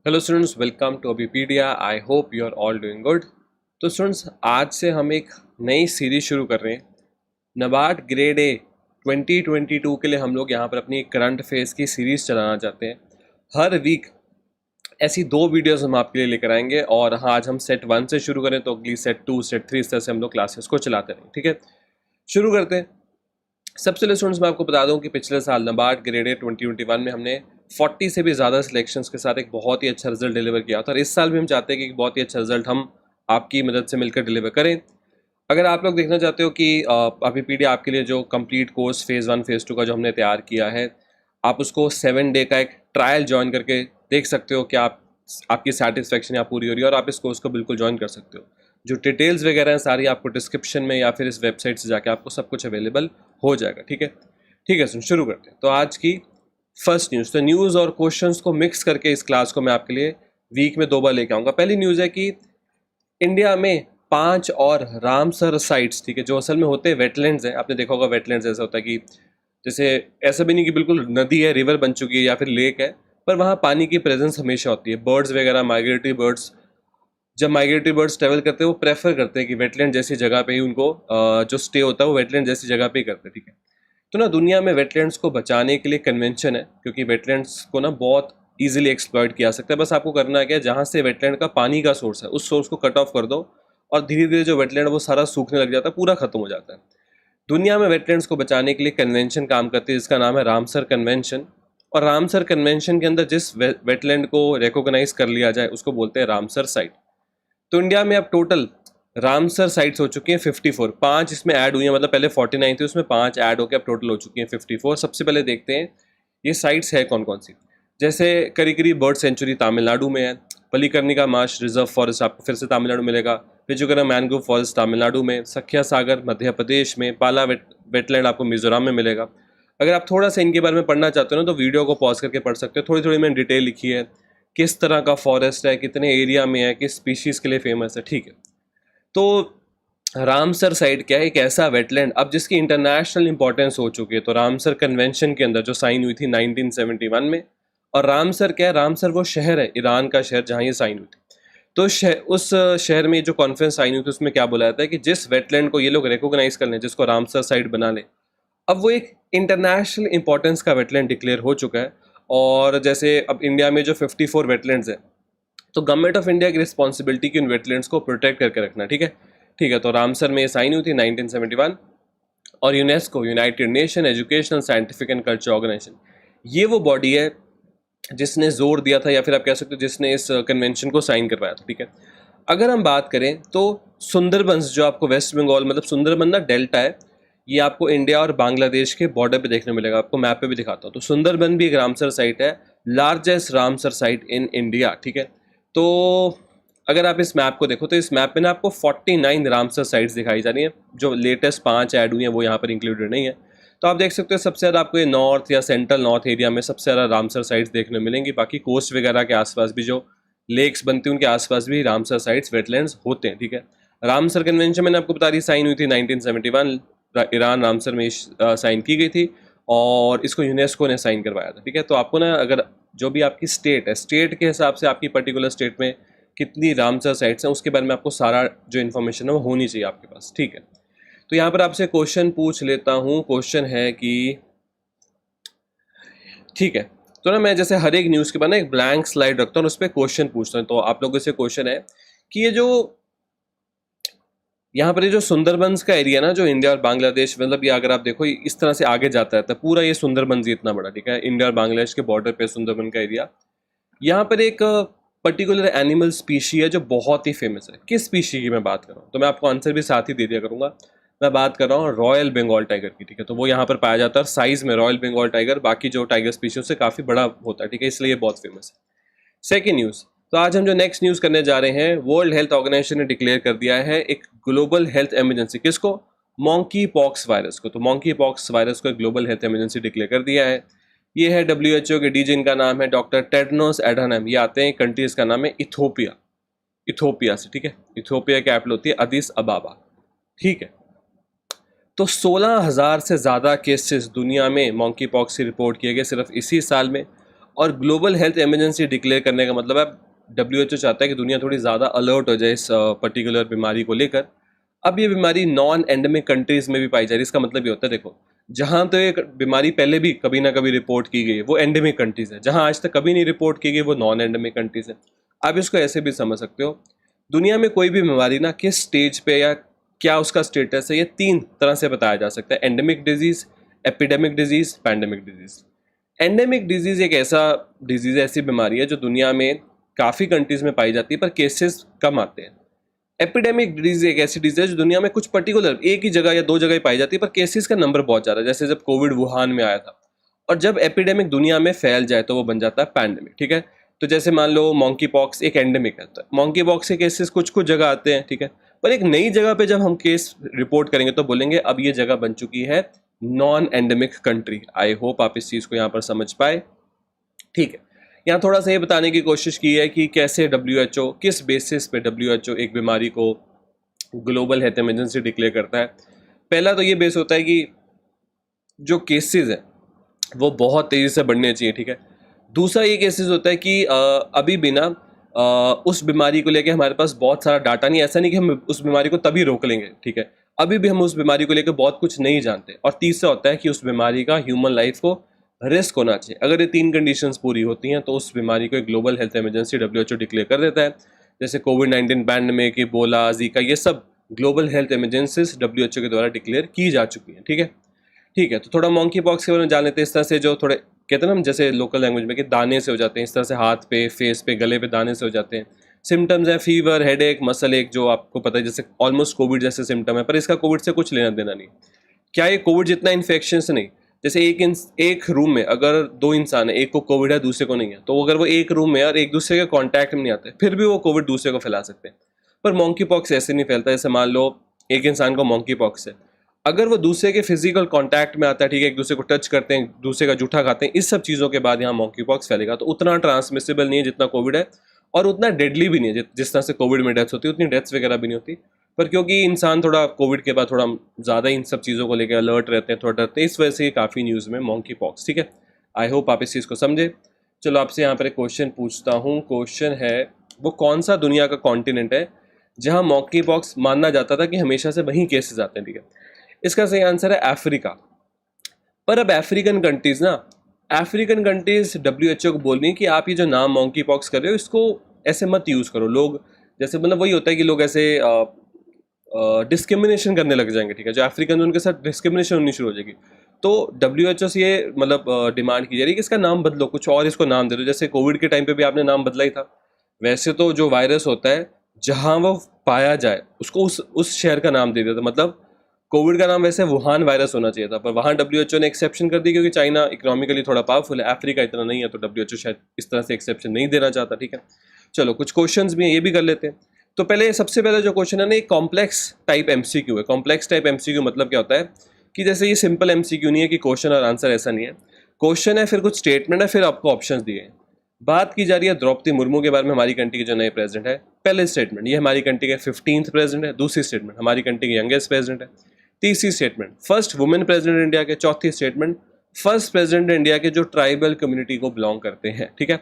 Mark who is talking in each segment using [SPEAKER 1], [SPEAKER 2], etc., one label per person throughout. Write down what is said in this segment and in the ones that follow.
[SPEAKER 1] Hello students, welcome to Abipedia. I hope you are all doing good. तो students, आज से हम एक नई सीरीज शुरू कर रहे हैं। नबार्ड ग्रेड ए 2022 के लिए हम लोग यहाँ पर अपनी करंट अफेयर्स की सीरीज़ चलाना चाहते हैं। हर वीक ऐसी 2 वीडियोस हम आपके लिए लेकर आएंगे और हाँ, आज हम सेट 1 से शुरू करें तो अगली सेट 2, सेट 3 इस तरह से हम लोग क्लासेस को चलाते रहें। ठीक है, शुरू करते हैं। सबसे पहले स्टूडेंट्स, मैं आपको बता दूं कि पिछले साल नबार्ड ग्रेड ए 2021 में हमने 40 से भी ज़्यादा सिलेक्शंस के साथ एक बहुत ही अच्छा रिजल्ट डिलीवर किया था और इस साल भी हम चाहते हैं कि एक बहुत ही अच्छा रिजल्ट हम आपकी मदद से मिलकर डिलीवर करें। अगर आप लोग देखना चाहते हो कि अबीपीडिया आपके लिए जो कंप्लीट कोर्स फेज़ 1 फेज़ 2 का जो हमने तैयार किया है, आप उसको 7 डे का एक ट्रायल ज्वाइन करके देख सकते हो कि आपकी सेटिस्फेक्शन यहाँ पूरी हो रही है और आप इस कोर्स को बिल्कुल ज्वाइन कर सकते हो। जो डिटेल्स वगैरह हैं सारी आपको डिस्क्रिप्शन में या फिर इस वेबसाइट से जाके आपको सब कुछ अवेलेबल हो जाएगा। ठीक है, ठीक है, सुन शुरू करते हैं। तो आज की फर्स्ट न्यूज़, तो न्यूज़ और क्वेश्चंस को मिक्स करके इस क्लास को मैं आपके लिए वीक में 2 बार लेके आऊँगा। पहली न्यूज़ है कि इंडिया में 5 और रामसर साइट्स, ठीक है, जो असल में होते हैं वेटलैंड्स हैं। आपने देखा होगा वेटलैंड्स ऐसा होता है कि जैसे ऐसा भी नहीं कि बिल्कुल नदी है, रिवर बन चुकी है या फिर लेक है, पर वहाँ पानी की प्रेजेंस हमेशा होती है। बर्ड्स वगैरह, माइग्रेटरी बर्ड्स, जब माइग्रेटरी बर्ड्स ट्रैवल करते हैं वो प्रेफर करते हैं कि वेटलैंड जैसी जगह पे ही उनको जो स्टे होता है वो वेटलैंड जैसी जगह पे ही करते हैं। ठीक है, तो ना दुनिया में वेटलैंड्स को बचाने के लिए कन्वेंशन है, क्योंकि वेटलैंड्स को ना बहुत इजीली एक्सप्लॉइट किया जा सकता है। बस आपको करना क्या है, जहाँ से वेटलैंड का पानी का सोर्स है उस सोर्स को कट ऑफ कर दो और धीरे धीरे जो वेटलैंड है वो सारा सूखने लग जाता है, पूरा खत्म हो जाता है। दुनिया में वेटलैंड्स को बचाने के लिए कन्वेंशन काम करती है जिसका नाम है रामसर कन्वेंशन। और रामसर कन्वेंशन के अंदर जिस वेटलैंड को रिकॉग्नाइज कर लिया जाए उसको बोलते हैं रामसर साइट। तो इंडिया में अब टोटल रामसर साइट्स हो चुकी हैं 54। 5 इसमें ऐड हुई हैं, मतलब पहले 49 थी, उसमें 5 ऐड होकर अब टोटल हो चुकी हैं 54। सबसे पहले देखते हैं ये साइट्स है कौन कौन सी। जैसे करिकरी बर्ड सेंचुरी तमिलनाडु में है, पलीकर्णिका मार्श रिजर्व फॉरेस्ट आपको फिर से तमिलनाडु मिलेगा, पिजुगरा मैंग्रोव फॉरेस्ट तमिलनाडु में, सखिया सागर मध्य प्रदेश में, पाला वेटलैंड आपको मिजोरम में मिलेगा। अगर आप थोड़ा सा इनके बारे में पढ़ना चाहते हो ना तो वीडियो को पॉज करके पढ़ सकते हो। थोड़ी थोड़ी मैंने डिटेल लिखी है, किस तरह का फॉरेस्ट है, कितने एरिया में है, किस स्पीशीज़ के लिए फेमस है। ठीक है, तो रामसर साइट क्या है, एक ऐसा वेटलैंड अब जिसकी इंटरनेशनल इंपॉर्टेंस हो चुकी है। तो रामसर कन्वेंशन के अंदर जो साइन हुई थी 1971 में, और रामसर क्या है, रामसर वो शहर है, ईरान का शहर जहाँ ये साइन हुई थी। तो उस शहर में जो कॉन्फ्रेंस साइन हुई थी उसमें क्या बोला जाता है कि जिस वेटलैंड को ये लोग रिकॉग्नाइज कर लें, जिसको रामसर साइट बना लें, अब वो एक इंटरनेशनल इंपॉर्टेंस का वेटलैंड डिक्लेयर हो चुका है। और जैसे अब इंडिया में जो 54 वेटलैंड्स हैं, तो गवर्नमेंट ऑफ इंडिया की रिस्पॉन्सिबिलिटी की उन वेटलैंड्स को प्रोटेक्ट करके रखना। ठीक है, ठीक है, तो रामसर में ये साइन हुई थी 1971। और UNESCO, United Nation Educational Scientific and Culture Organization, ये वो बॉडी है जिसने जोर दिया था, या फिर आप कह सकते हो जिसने इस कन्वेंशन को साइन करवाया था। ठीक है, अगर हम बात करें तो सुंदरबंस जो आपको वेस्ट बंगाल, मतलब सुंदरबन ना डेल्टा है, ये आपको इंडिया और बांग्लादेश के बॉर्डर पे देखने मिलेगा। आपको मैप पे भी दिखाता हूँ। तो सुंदरबन भी एक रामसर साइट है, largest Ramsar site in India. ठीक है, तो अगर आप इस मैप को देखो तो इस मैप में ना आपको 49 रामसर साइट्स दिखाई जा रही हैं। जो लेटेस्ट 5 ऐड हुई हैं वो यहाँ पर इंक्लूडेड नहीं है। तो आप देख सकते हो सबसे ज़्यादा आपको ये नॉर्थ या सेंट्रल नॉर्थ एरिया में सबसे ज़्यादा रामसर साइट्स देखने मिलेंगी। बाकी कोस्ट वगैरह के आसपास भी जो लेक्स बनती हैं उनके आसपास भी रामसर साइट्स, वेटलैंड्स होते हैं। ठीक है, रामसर कन्वेंशन मैंने आपको बता दी साइन हुई थी 1971, ईरान रामसर में साइन की गई थी और इसको यूनेस्को ने साइन करवाया था। ठीक है, तो आपको ना अगर जो भी आपकी स्टेट है, स्टेट के हिसाब से आपकी पर्टिकुलर स्टेट में कितनी रामसर साइट्स हैं उसके बारे में आपको सारा जो इन्फॉर्मेशन है वो होनी चाहिए आपके पास। ठीक है, तो यहाँ पर आपसे क्वेश्चन पूछ लेता हूँ। क्वेश्चन है कि, ठीक है, तो ना मैं जैसे हर एक न्यूज़ के बाद ना एक ब्लैंक स्लाइड रखता हूँ, उस पर क्वेश्चन पूछता हूँ। तो आप लोगों से क्वेश्चन है कि ये जो यहाँ पर ये जो सुंदरबंस का एरिया ना, जो इंडिया और बांग्लादेश, मतलब ये अगर आप देखो इस तरह से आगे जाता है तो पूरा ये सुंदरबंस इतना बड़ा, ठीक है, इंडिया और बांग्लादेश के बॉर्डर पे सुंदरबन का एरिया। यहाँ पर एक पर्टिकुलर एनिमल स्पीशी है जो बहुत ही फेमस है। किस स्पीशी की मैं बात कर रहा हूँ, तो मैं आपको आंसर भी साथ ही दे दिया करूँगा। मैं बात कर रहा हूँ रॉयल बंगाल टाइगर की। ठीक है, तो वो यहाँ पर पाया जाता है साइज में रॉयल बंगाल टाइगर बाकी जो टाइगर स्पीशीज से काफ़ी बड़ा होता है। ठीक है, इसलिए ये बहुत फेमस है। सेकेंड न्यूज़, तो आज हम जो नेक्स्ट न्यूज़ करने जा रहे हैं, वर्ल्ड हेल्थ ऑर्गेनाइजेशन ने डिक्लेयर कर दिया है एक ग्लोबल हेल्थ इमरजेंसी। किसको? मॉन्की पॉक्स वायरस को। तो मॉन्की पॉक्स वायरस को एक ग्लोबल हेल्थ इमरजेंसी डिक्लेयर कर दिया है। ये है WHO के डी, जिनका नाम है डॉक्टर टेड्रोस एडहानम। ये आते हैं, कंट्रीज का नाम है इथोपिया, इथोपिया से। ठीक है, इथोपिया की कैपिटल होती है अदिस अबाबा। ठीक है, तो 16,000 से ज़्यादा केसेस दुनिया में मॉन्की पॉक्स से रिपोर्ट किए गए सिर्फ इसी साल में। और ग्लोबल हेल्थ इमरजेंसी डिक्लेयर करने का मतलब है WHO चाहता है कि दुनिया थोड़ी ज़्यादा अलर्ट हो जाए इस पर्टिकुलर बीमारी को लेकर। अब ये बीमारी नॉन एंडेमिक कंट्रीज़ में भी पाई जा रही है। इसका मतलब ये होता है, देखो, जहाँ तो ये बीमारी पहले भी कभी ना कभी रिपोर्ट की गई है वो एंडेमिक कंट्रीज़ है, जहाँ आज तक कभी नहीं रिपोर्ट की गई वो नॉन एंडेमिक कंट्रीज़ है। आप इसको ऐसे भी समझ सकते हो, दुनिया में कोई भी बीमारी ना किस स्टेज पे या क्या उसका स्टेटस है, ये 3 तरह से बताया जा सकता है: endemic disease, epidemic disease, pandemic disease. Endemic disease एक ऐसा डिजीज़, ऐसी बीमारी है जो दुनिया में काफ़ी कंट्रीज़ में पाई जाती है पर केसेस कम आते हैं। एपिडेमिक डिजीज़ एक ऐसी डिजीज़ है जो दुनिया में कुछ पर्टिकुलर एक ही जगह या 2 जगह ही पाई जाती है पर केसेस का नंबर बहुत ज़्यादा है। जैसे जब कोविड वुहान में आया था, और जब एपिडेमिक दुनिया में फैल जाए तो वो बन जाता है पैंडेमिक, ठीक है। तो जैसे मान लो मॉन्की पॉक्स एक एंडेमिक है, तो मॉन्की पॉक्स के केसेस कुछ कुछ जगह आते हैं, ठीक है। पर एक नई जगह पे जब हम केस रिपोर्ट करेंगे तो बोलेंगे अब ये जगह बन चुकी है non endemic country. I hope आप इस चीज़ को यहाँ पर समझ पाए, ठीक है। यहाँ थोड़ा सा ये बताने की कोशिश की है कि कैसे WHO, किस बेसिस पे WHO एक बीमारी को ग्लोबल हेल्थ इमरजेंसी डिक्लेयर करता है। पहला तो ये बेस होता है कि जो केसेस हैं वो बहुत तेज़ी से बढ़ने चाहिए, ठीक है। दूसरा ये केसेस होता है कि अभी भी ना उस बीमारी को लेके हमारे पास बहुत सारा डाटा नहीं, ऐसा नहीं कि हम उस बीमारी को तभी रोक लेंगे, ठीक है। अभी भी हम उस बीमारी को लेकर बहुत कुछ नहीं जानते। और तीसरा होता है कि उस बीमारी का ह्यूमन लाइफ को रिस्क होना चाहिए। अगर ये 3 कंडीशंस पूरी होती हैं तो उस बीमारी को एक global health emergency WHO declare कर देता है। जैसे कोविड-19 पैंडेमिक, इबोला, जीका, ये सब ग्लोबल हेल्थ इमरजेंसीज WHO के द्वारा डिक्लेयर की जा चुकी हैं, ठीक है। ठीक है, तो थोड़ा मॉन्की पॉक्स के बारे में जान लेते हैं। इस तरह से जो थोड़े कहते हैं ना हम, जैसे लोकल लैंग्वेज में कि दाने से हो जाते हैं, इस तरह से हाथ पे, फेस पे, गले पे दाने से हो जाते हैं। सिम्टम्स हैं फीवर, हेडेक, मसल एक, जो आपको पता है जैसे ऑलमोस्ट कोविड जैसे सिम्टम है, पर इसका कोविड से कुछ लेना देना नहीं। क्या ये कोविड जितना इन्फेक्शन से नहीं, जैसे एक रूम में अगर 2 इंसान है, एक को कोविड है दूसरे को नहीं है, तो अगर वो एक रूम में और एक दूसरे के कॉन्टैक्ट में नहीं आते फिर भी वो कोविड दूसरे को फैला सकते हैं। पर मॉन्की पॉक्स ऐसे नहीं फैलता। जैसे मान लो एक इंसान को मॉन्की पॉक्स है, अगर वो दूसरे के फिजिकल कांटेक्ट में आता है, ठीक है, एक दूसरे को टच करते हैं, दूसरे का जूठा खाते हैं, इस सब चीज़ों के बाद यहाँ मॉन्की पॉक्स फैलेगा। तो उतना ट्रांसमिसिबल नहीं है जितना कोविड है, और उतना डेडली भी नहीं है। जिस तरह से कोविड में डेथ्स होती है उतनी डेथ्स वगैरह भी नहीं होती। पर क्योंकि इंसान थोड़ा कोविड के बाद थोड़ा ज़्यादा इन सब चीज़ों को लेकर अलर्ट रहते हैं, थोड़ा डरते हैं, इस वजह से काफ़ी न्यूज़ में मॉन्की पॉक्स, ठीक है। आई होप आप इस चीज़ को समझे। चलो आपसे यहाँ पर एक क्वेश्चन पूछता हूँ। क्वेश्चन है, वो कौन सा दुनिया का कॉन्टिनेंट है जहाँ मॉन्की पॉक्स मानना जाता था कि हमेशा से वहीं केसेस आते हैं, ठीक है। इसका सही आंसर है अफ्रीका। पर अब अफ्रीकन कंट्रीज WHO को बोल रही है कि आप ये जो नाम मॉन्की पॉक्स कर रहे हो इसको ऐसे मत यूज़ करो। लोग जैसे मतलब वही होता है कि लोग ऐसे डिस्क्रिमिनेशन करने लग जाएंगे, ठीक है। जो अफ्रीकन उनके साथ डिस्क्रिमिनेशन होनी शुरू हो जाएगी। तो WHO से ये मतलब डिमांड की जा रही है कि इसका नाम बदलो, कुछ और इसको नाम दे दो। जैसे कोविड के टाइम पे भी आपने नाम बदला ही था। वैसे तो जो वायरस होता है जहाँ वो पाया जाए उसको उस शहर का नाम दे देता। मतलब कोविड का नाम वैसे वुहान वायरस होना चाहिए था, पर वहाँ WHO ने एक्सेप्शन कर दी क्योंकि चाइना इकोनॉमिकली थोड़ा पावरफुल है, अफ्रीका इतना नहीं है, तो WHO शायद इस तरह से एक्सेप्शन नहीं देना चाहता, ठीक है। चलो कुछ क्वेश्चंस भी हैं, ये भी कर लेते हैं। तो सबसे पहले जो क्वेश्चन है ना, एक कॉम्प्लेक्स टाइप MCQ है। कॉम्प्लेक्स टाइप MCQ मतलब क्या होता है कि जैसे ये सिंपल MCQ नहीं है कि क्वेश्चन और आंसर, ऐसा नहीं है। क्वेश्चन है, फिर कुछ स्टेटमेंट है, फिर आपको ऑप्शन दिए हैं। बात की जा रही है द्रौपदी मुर्मू के बारे में, हमारी कंट्री के जो नए प्रेसिडेंट है। पहले स्टेटमेंट, ये हमारी कंट्री के 15th प्रेसिडेंट है। दूसरी स्टेटमेंट, हमारी कंट्री के यंगेस्ट प्रेसिडेंट है। तीसरी statement, first women president India के। चौथी स्टेटमेंट, फर्स्ट प्रेसिडेंट इंडिया के जो ट्राइबल कम्युनिटी को बिलोंग करते हैं, ठीक है।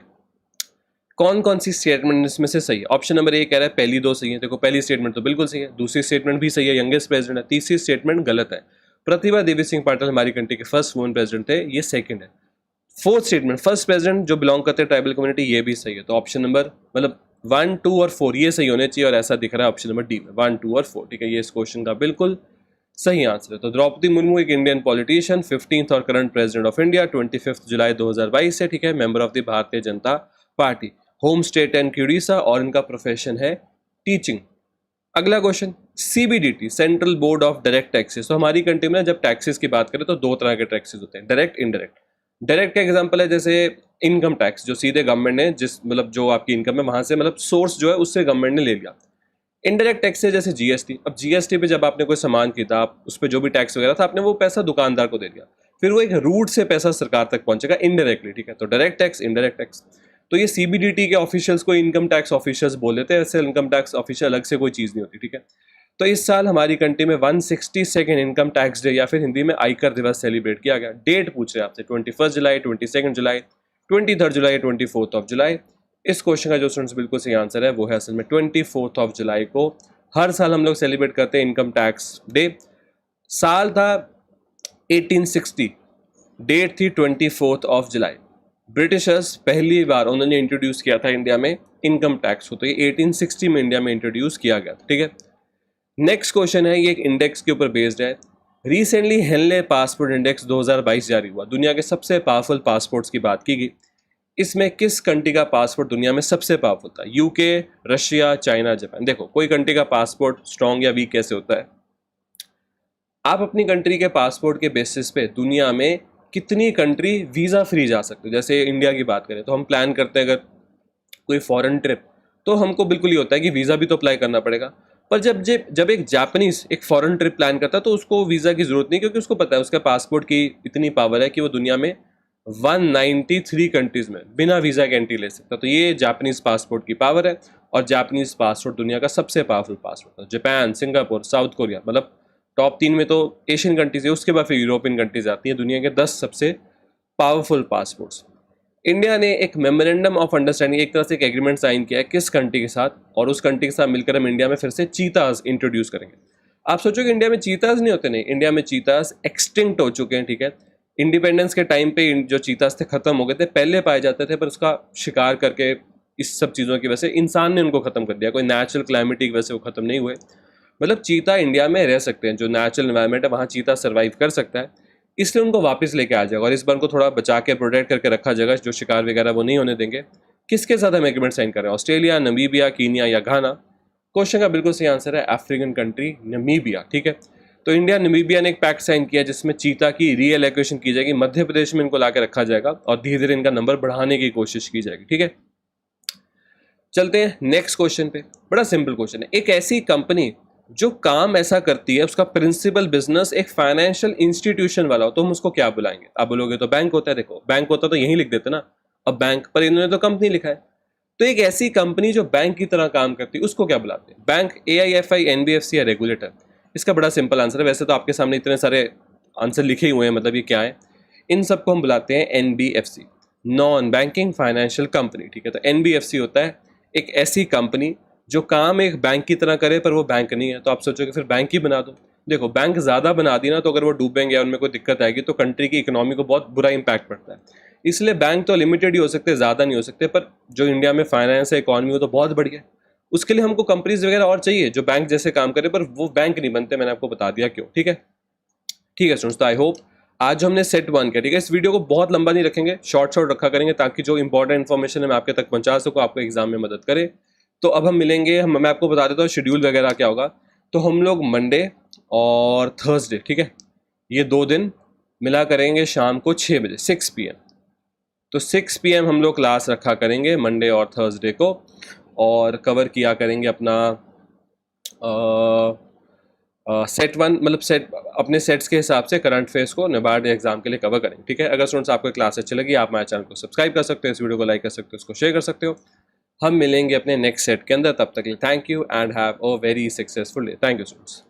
[SPEAKER 1] कौन कौन सी स्टेटमेंट इसमें से सही है? ऑप्शन नंबर ए कह रहा है पहली 2 सही है। देखो पहली स्टेटमेंट तो बिल्कुल सही है, दूसरी स्टेटमेंट भी सही है, यंगेस्ट प्रेसिडेंट है। तीसरी स्टेटमेंट गलत है, प्रतिभा देवी सिंह पाटिल हमारी कंट्री के फर्स्ट वुमेन प्रेसिडेंट थे, ये सेकंड है। फोर्थ स्टेटमेंट, फर्स्ट प्रेसिडेंट जो बिलोंग करते हैं ट्राइबल कम्युनिटी, ये भी सही है। तो ऑप्शन नंबर मतलब 1, 2 और 4 ये सही होने चाहिए, और ऐसा दिख रहा है ऑप्शन नंबर डी में 1, 2 और 4, ठीक है। ये इस क्वेश्चन का बिल्कुल सही आंसर है। तो द्रौपदी मुर्मू एक इंडियन पॉलिटिशियन, 15th और करंट प्रेसिडेंट ऑफ इंडिया, 25 जुलाई 2022 से, ठीक है। Member of the Bharatiya Janata party, home state and Orissa, और इनका प्रोफेशन है टीचिंग। अगला question, CBDT, central board of direct taxes. तो हमारी कंट्री में जब टैक्सेस की बात करें तो 2 तरह के टैक्सेस होते हैं, डायरेक्ट, इनडायरेक्ट। डायरेक्ट का एग्जांपल है जैसे इनकम टैक्स, जो सीधे गवर्नमेंट ने जिस मतलब जो आपकी इनकम है वहां से मतलब सोर्स जो है उससे गवर्नमेंट ने ले लिया। इनडायरेक्ट टैक्स है जैसे GST। अब GST पे जब आपने कोई सामान खरीदा, आप उस पर जो भी टैक्स वगैरह था, आपने वो पैसा दुकानदार को दे दिया, फिर वो एक रूट से पैसा सरकार तक पहुंचेगा इनडायरेक्टली, ठीक है। तो डायरेक्ट टैक्स, इनडायरेक्ट टैक्स। तो ये CBDT के ऑफिशियल्स को इनकम टैक्स ऑफिशियल्स बोल देते हैं, ऐसे इनकम टैक्स ऑफिशियल अलग से कोई चीज़ नहीं होती, ठीक है। तो इस साल हमारी कंट्री में 162nd इनकम टैक्स डे या फिर हिंदी में आयकर दिवस सेलिब्रेट किया गया। डेट पूछ रहे हैं आपसे, 21 जुलाई, 22 जुलाई, 23 जुलाई, 24 जुलाई। इस क्वेश्चन का जो स्टूडेंट्स बिल्कुल सही आंसर है वो है असल में 24 जुलाई को हर साल हम लोग सेलिब्रेट करते हैं इनकम टैक्स डे। साल था 1860, डेट थी 24 जुलाई। ब्रिटिशर्स पहली बार उन्होंने इंट्रोड्यूस किया था इंडिया में इनकम टैक्स को, तो ये 1860 में इंडिया में इंट्रोड्यूस किया गया था, ठीक है। नेक्स्ट क्वेश्चन है, ये एक इंडेक्स के ऊपर बेस्ड है। रिसेंटली हेनले पासपोर्ट इंडेक्स 2022 जारी हुआ, दुनिया के सबसे पावरफुल पासपोर्ट्स की बात की गई। इसमें किस कंट्री का पासपोर्ट दुनिया में सबसे पावरफुल था? UK, Russia, China, Japan. देखो, कोई कंट्री का पासपोर्ट स्ट्रॉन्ग या वीक कैसे होता है, आप अपनी कंट्री के पासपोर्ट के बेसिस पे दुनिया में कितनी कंट्री वीज़ा फ्री जा सकते हो। जैसे इंडिया की बात करें तो हम प्लान करते हैं अगर कोई फॉरेन ट्रिप, तो हमको बिल्कुल ये होता है कि वीज़ा भी तो अप्लाई करना पड़ेगा। पर जब एक जापानीज एक फॉरेन ट्रिप प्लान करता है तो उसको वीज़ा की ज़रूरत नहीं, क्योंकि उसको पता है उसका पासपोर्ट की इतनी पावर है कि वो दुनिया में 193 कंट्रीज़ में बिना वीज़ा के एंट्री ले सकता है। तो ये जापानीज़ पासपोर्ट की पावर है, और जापानीज़ पासपोर्ट दुनिया का सबसे पावरफुल पासपोर्ट है। जापान, सिंगापुर, साउथ कोरिया, मतलब टॉप 3 में तो एशियन कंट्रीज है, उसके बाद फिर यूरोपियन कंट्रीज आती हैं, दुनिया के 10 सबसे पावरफुल पासपोर्ट्स। इंडिया ने एक मेमोरेंडम ऑफ अंडरस्टैंडिंग, एक तरह से एक एग्रीमेंट साइन किया है किस कंट्री के साथ, और उस कंट्री के साथ मिलकर हम इंडिया में फिर से चीताज इंट्रोड्यूस करेंगे। आप सोचो कि इंडिया में चीताज नहीं होते, नहीं, इंडिया में चीताज एक्सटिंक्ट हो चुके हैं, ठीक है। इंडिपेंडेंस के टाइम पे जो चीताज थे खत्म हो गए थे, पहले पाए जाते थे, पर उसका शिकार करके इस सब चीज़ों की वजह से इंसान ने उनको ख़त्म कर दिया, कोई नेचुरल क्लाइमेट की वजह से वो ख़त्म नहीं हुए। मतलब चीता इंडिया में रह सकते हैं, जो नेचुरल एनवायरनमेंट है वहाँ चीता सर्वाइव कर सकता है, इसलिए उनको वापस लेके आ जाएगा, और इस बार उनको थोड़ा बचा के प्रोटेक्ट करके रखा जाएगा, जो शिकार वगैरह वो नहीं होने देंगे। किसके साथ हम एग्रीमेंट साइन कर रहे हैं? ऑस्ट्रेलिया, नमीबिया, कीनिया या घाना? क्वेश्चन का बिल्कुल सही आंसर है अफ्रीकन कंट्री नमीबिया, ठीक है। तो इंडिया नमीबिया ने एक पैक्ट साइन किया जिसमें चीता की रीएलोकेशन की जाएगी, मध्य प्रदेश में इनको ला के रखा जाएगा और धीरे धीरे इनका नंबर बढ़ाने की कोशिश की जाएगी, ठीक है। चलते हैं नेक्स्ट क्वेश्चन पे। बड़ा सिंपल क्वेश्चन है, एक ऐसी कंपनी जो काम ऐसा करती है, उसका प्रिंसिपल बिजनेस एक फाइनेंशियल इंस्टीट्यूशन वाला हो, तो हम उसको क्या बुलाएंगे? आप बोलोगे तो बैंक होता है। देखो, बैंक होता तो यहीं लिख देते ना, अब बैंक पर इन्होंने तो कंपनी लिखा है। तो एक ऐसी कंपनी जो बैंक की तरह काम करती है उसको क्या बुलाते हैं? बैंक, AIFI, NBFC या रेगुलेटर? इसका बड़ा सिंपल आंसर है, वैसे तो आपके सामने इतने सारे आंसर लिखे ही हुए हैं, मतलब ये क्या है, इन सबको हम बुलाते हैं NBFC, non banking financial company, ठीक है। तो NBFC होता है एक ऐसी कंपनी जो काम एक बैंक की तरह करे पर वो बैंक नहीं है। तो आप सोचोगे फिर बैंक ही बना दो। देखो, बैंक ज़्यादा बना दी ना तो अगर वो डूबेंगे या उनमें कोई दिक्कत आएगी तो कंट्री की इकोनॉमी को बहुत बुरा इंपैक्ट पड़ता है। इसलिए बैंक तो लिमिटेड ही हो सकते, ज़्यादा नहीं हो सकते, पर जो इंडिया में फाइनेंस है, इकॉनमी, वो तो बहुत बढ़िया है। उसके लिए हमको कंपनीज वगैरह और चाहिए जो बैंक जैसे काम करे, पर वो बैंक नहीं बनते। मैंने आपको बता दिया क्यों, ठीक है। ठीक है स्टूडेंट्स, तो आई होप आज हमने सेट 1 किया, ठीक है। इस वीडियो को बहुत लंबा नहीं रखेंगे, शॉर्ट रखा करेंगे ताकि जो इंपॉर्टेंट इन्फॉर्मेशन है मैं आपके तक पहुंचा सकूँ, आपको एग्जाम में मदद करे। तो अब हम मिलेंगे, मैं आपको बता देता हूँ शेड्यूल वगैरह क्या होगा। तो हम लोग मंडे और थर्सडे, ठीक है, ये 2 दिन मिला करेंगे शाम को 6 बजे 6 PM। तो 6 PM हम लोग क्लास रखा करेंगे मंडे और थर्सडे को, और कवर किया करेंगे अपना सेट 1, मतलब सेट अपने सेट्स के हिसाब से करंट फेस को NABARD एग्जाम के लिए कवर करेंगे, ठीक है। अगर स्टूडेंट्स आपको क्लास अच्छी लगी, आप हमारे चैनल को सब्सक्राइब कर सकते हो, इस वीडियो को लाइक कर सकते हो, इसको शेयर कर सकते हो। हम मिलेंगे अपने नेक्स्ट सेट के अंदर, तब तक के लिए thank you and have a very successful day. Thank you students.